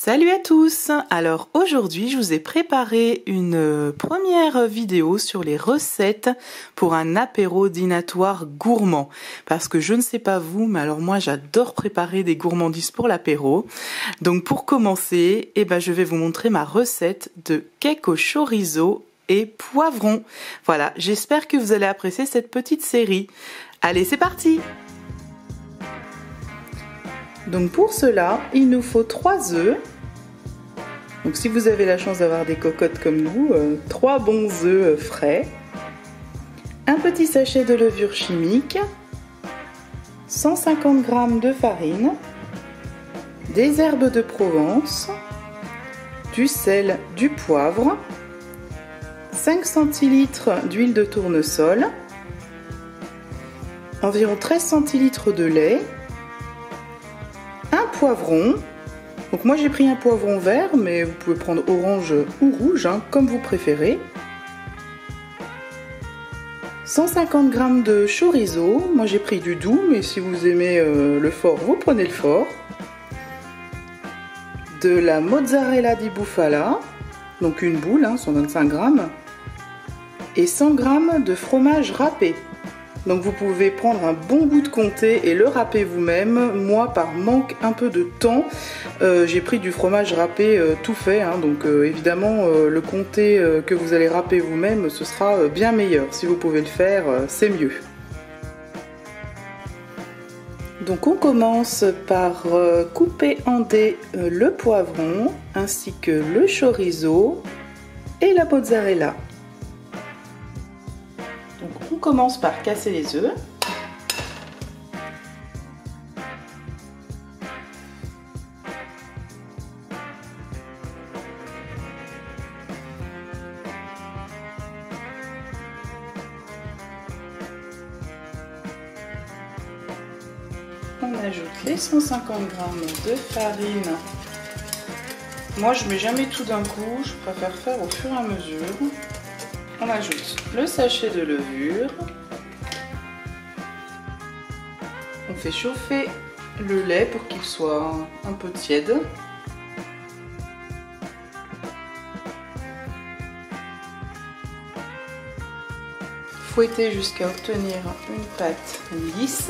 Salut à tous! Alors aujourd'hui je vous ai préparé une première vidéo sur les recettes pour un apéro dînatoire gourmand. Parce que je ne sais pas vous, mais alors moi j'adore préparer des gourmandises pour l'apéro. Donc pour commencer, je vais vous montrer ma recette de cake au chorizo et poivron. Voilà, j'espère que vous allez apprécier cette petite série. Allez, c'est parti! Donc pour cela, il nous faut 3 œufs. Donc si vous avez la chance d'avoir des cocottes comme nous, 3 bons œufs frais, un petit sachet de levure chimique, 150 g de farine, des herbes de Provence, du sel, du poivre, 5 centilitres d'huile de tournesol, environ 13 centilitres de lait, un poivron. Donc moi j'ai pris un poivron vert, mais vous pouvez prendre orange ou rouge, comme vous préférez. 150 g de chorizo, moi j'ai pris du doux, mais si vous aimez le fort, vous prenez le fort. De la mozzarella di bufala, donc une boule, 125 g. Et 100 g de fromage râpé. Donc vous pouvez prendre un bon bout de comté et le râper vous-même. Moi, par manque un peu de temps, j'ai pris du fromage râpé tout fait. Donc évidemment, le comté que vous allez râper vous-même, ce sera bien meilleur. Si vous pouvez le faire, c'est mieux. Donc on commence par couper en dés le poivron, ainsi que le chorizo et la mozzarella. Donc on commence par casser les œufs. On ajoute les 150 g de farine. Moi je mets jamais tout d'un coup, je préfère faire au fur et à mesure. On ajoute le sachet de levure. On fait chauffer le lait pour qu'il soit un peu tiède. Fouetter jusqu'à obtenir une pâte lisse.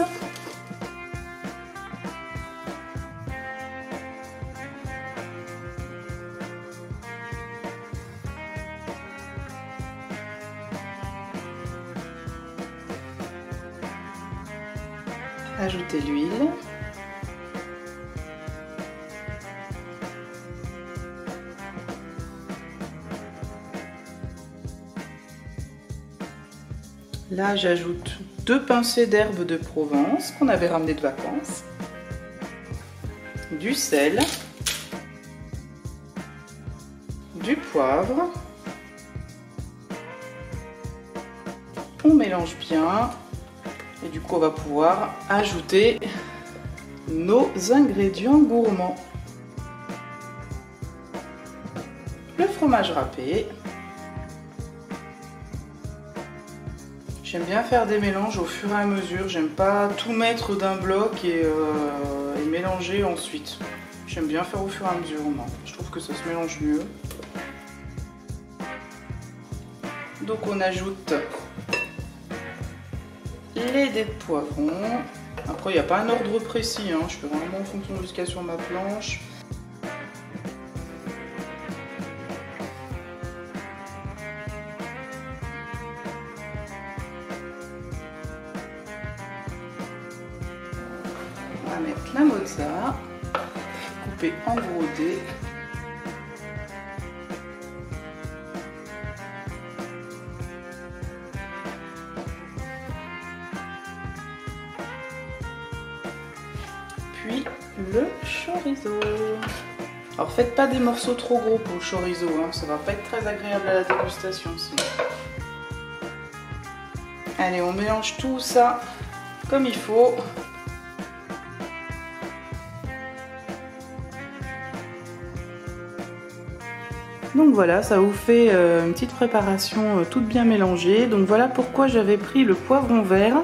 Ajoutez l'huile. Là, j'ajoute 2 pincées d'herbes de Provence qu'on avait ramenées de vacances, du sel, du poivre. On mélange bien. Et du coup, on va pouvoir ajouter nos ingrédients gourmands. Le fromage râpé. J'aime bien faire des mélanges au fur et à mesure. J'aime pas tout mettre d'un bloc et mélanger ensuite. J'aime bien faire au fur et à mesure, moi. Je trouve que ça se mélange mieux. Donc on ajoute les dés de poivron. Après, il n'y a pas un ordre précis, je fais vraiment en fonction de ce qu'il y a sur ma planche. On va mettre la mozza, coupée en gros dés. Puis le chorizo. Alors faites pas des morceaux trop gros pour le chorizo, ça va pas être très agréable à la dégustation sinon. Allez, on mélange tout ça comme il faut. Donc voilà, ça vous fait une petite préparation toute bien mélangée. Donc voilà pourquoi j'avais pris le poivron vert.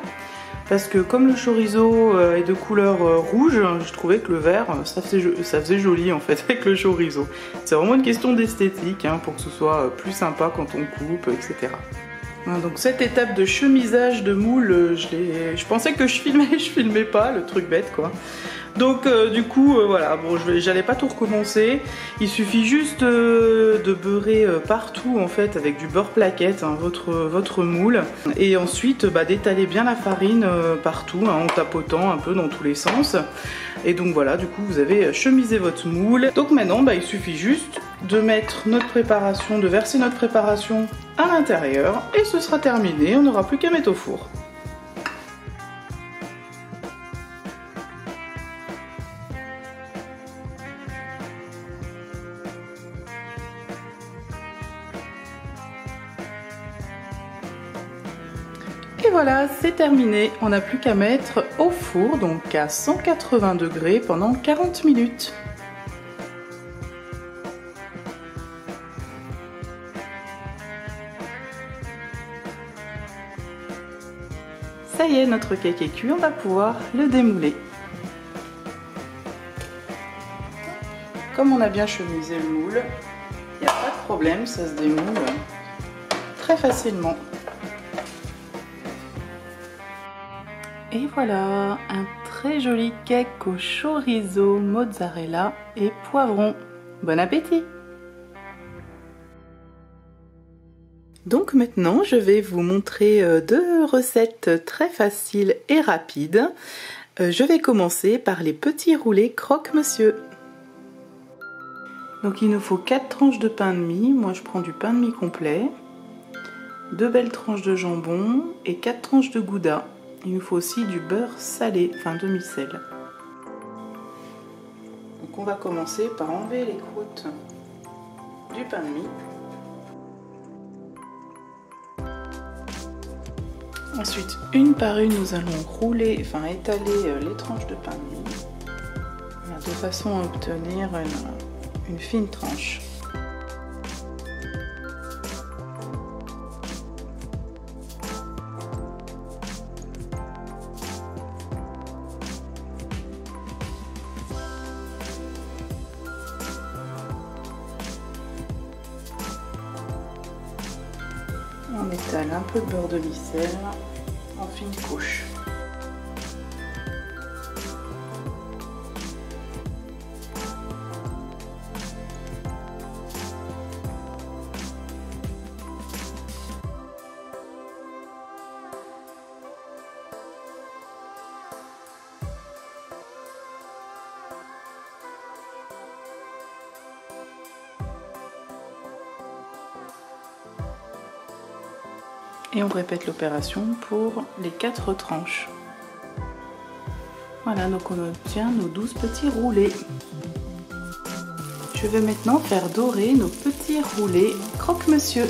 parce que comme le chorizo est de couleur rouge, je trouvais que le vert ça faisait joli en fait avec le chorizo. C'est vraiment une question d'esthétique hein, pour que ce soit plus sympa quand on coupe, etc. Donc cette étape de chemisage de moule, je pensais que je filmais pas, le truc bête quoi. Donc du coup voilà, bon j'allais pas tout recommencer, il suffit juste de beurrer partout en fait avec du beurre plaquette hein, votre moule, et ensuite d'étaler bien la farine partout hein, en tapotant un peu dans tous les sens. Et donc voilà, du coup vous avez chemisé votre moule. Donc maintenant il suffit juste de mettre notre préparation, de verser notre préparation à l'intérieur et ce sera terminé, on n'aura plus qu'à mettre au four. Et voilà, c'est terminé, on n'a plus qu'à mettre au four, donc à 180 degrés pendant 40 minutes. Ça y est, notre cake est cuit, on va pouvoir le démouler. Comme on a bien chemisé le moule, il n'y a pas de problème, ça se démoule très facilement. Et voilà, un très joli cake au chorizo, mozzarella et poivron. Bon appétit! Donc maintenant, je vais vous montrer deux recettes très faciles et rapides. Je vais commencer par les petits roulés croque-monsieur. Donc il nous faut 4 tranches de pain de mie, moi je prends du pain de mie complet, 2 belles tranches de jambon et 4 tranches de gouda. Il nous faut aussi du beurre salé, enfin demi-sel. Donc on va commencer par enlever les croûtes du pain de mie. Ensuite, une par une, nous allons rouler, enfin étaler les tranches de pain de mie, de façon à obtenir une fine tranche. On étale un peu de beurre de micelle en fine couche. Et on répète l'opération pour les 4 tranches. Voilà, donc on obtient nos 12 petits roulés. Je vais maintenant faire dorer nos petits roulés croque-monsieur.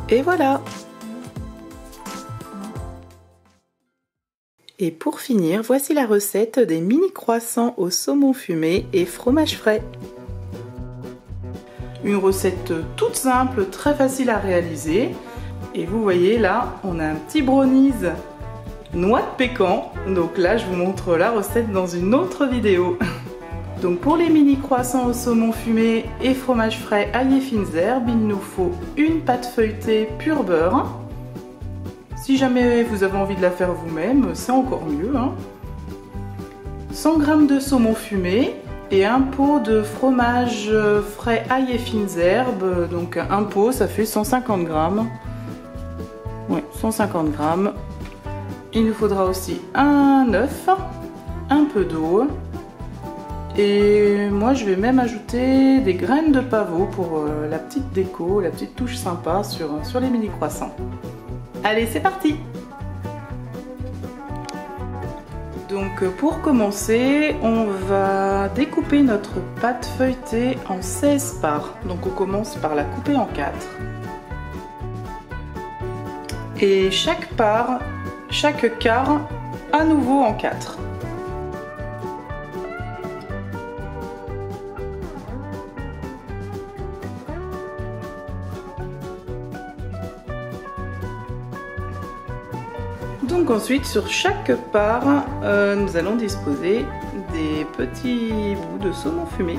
Et voilà! Et pour finir, voici la recette des mini croissants au saumon fumé et fromage frais. Une recette toute simple, très facile à réaliser. Et vous voyez là, on a un petit brownies noix de pécan. Donc là, je vous montre la recette dans une autre vidéo. Donc pour les mini croissants au saumon fumé et fromage frais ail et fines herbes, il nous faut une pâte feuilletée pur beurre. Si jamais vous avez envie de la faire vous-même, c'est encore mieux. 100 g de saumon fumé et un pot de fromage frais ail et fines herbes. Donc un pot, ça fait 150 g. Oui, 150 g. Il nous faudra aussi un œuf, un peu d'eau. Et moi je vais même ajouter des graines de pavot pour la petite déco, la petite touche sympa sur les mini croissants. Allez, c'est parti! Donc pour commencer, on va découper notre pâte feuilletée en 16 parts. Donc on commence par la couper en 4. Et chaque quart à nouveau en 4. Donc ensuite sur chaque part, nous allons disposer des petits bouts de saumon fumé.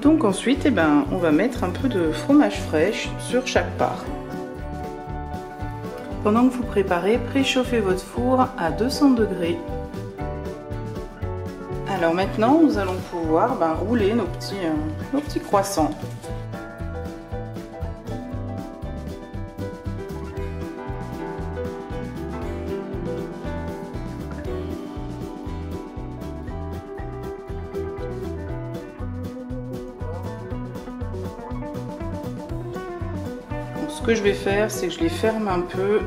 Donc ensuite, on va mettre un peu de fromage fraîche sur chaque part. Pendant que vous préparez, préchauffez votre four à 200 degrés. Alors maintenant, nous allons pouvoir rouler nos petits croissants. Ce que je vais faire, c'est que je les ferme un peu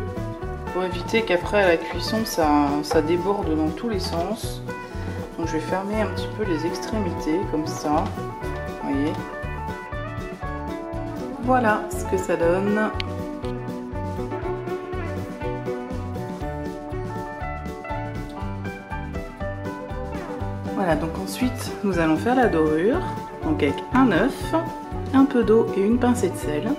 pour éviter qu'après à la cuisson ça déborde dans tous les sens. Donc je vais fermer un petit peu les extrémités comme ça, vous voyez. Voilà ce que ça donne. Voilà, donc ensuite nous allons faire la dorure, donc avec un œuf, un peu d'eau et une pincée de sel.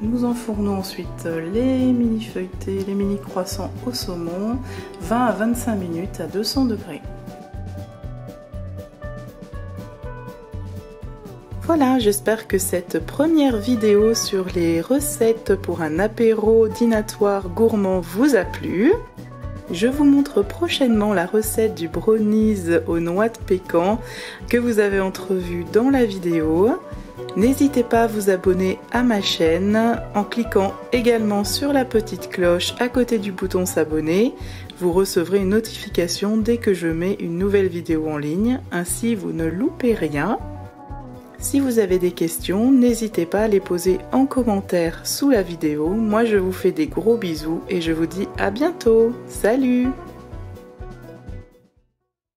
Nous enfournons ensuite les mini feuilletés, les mini croissants au saumon, 20 à 25 minutes à 200 degrés. Voilà, j'espère que cette première vidéo sur les recettes pour un apéro dînatoire gourmand vous a plu. Je vous montre prochainement la recette du brownies aux noix de pécan que vous avez entrevu dans la vidéo. N'hésitez pas à vous abonner à ma chaîne en cliquant également sur la petite cloche à côté du bouton s'abonner. Vous recevrez une notification dès que je mets une nouvelle vidéo en ligne, ainsi vous ne loupez rien. Si vous avez des questions, n'hésitez pas à les poser en commentaire sous la vidéo. Moi je vous fais des gros bisous et je vous dis à bientôt. Salut!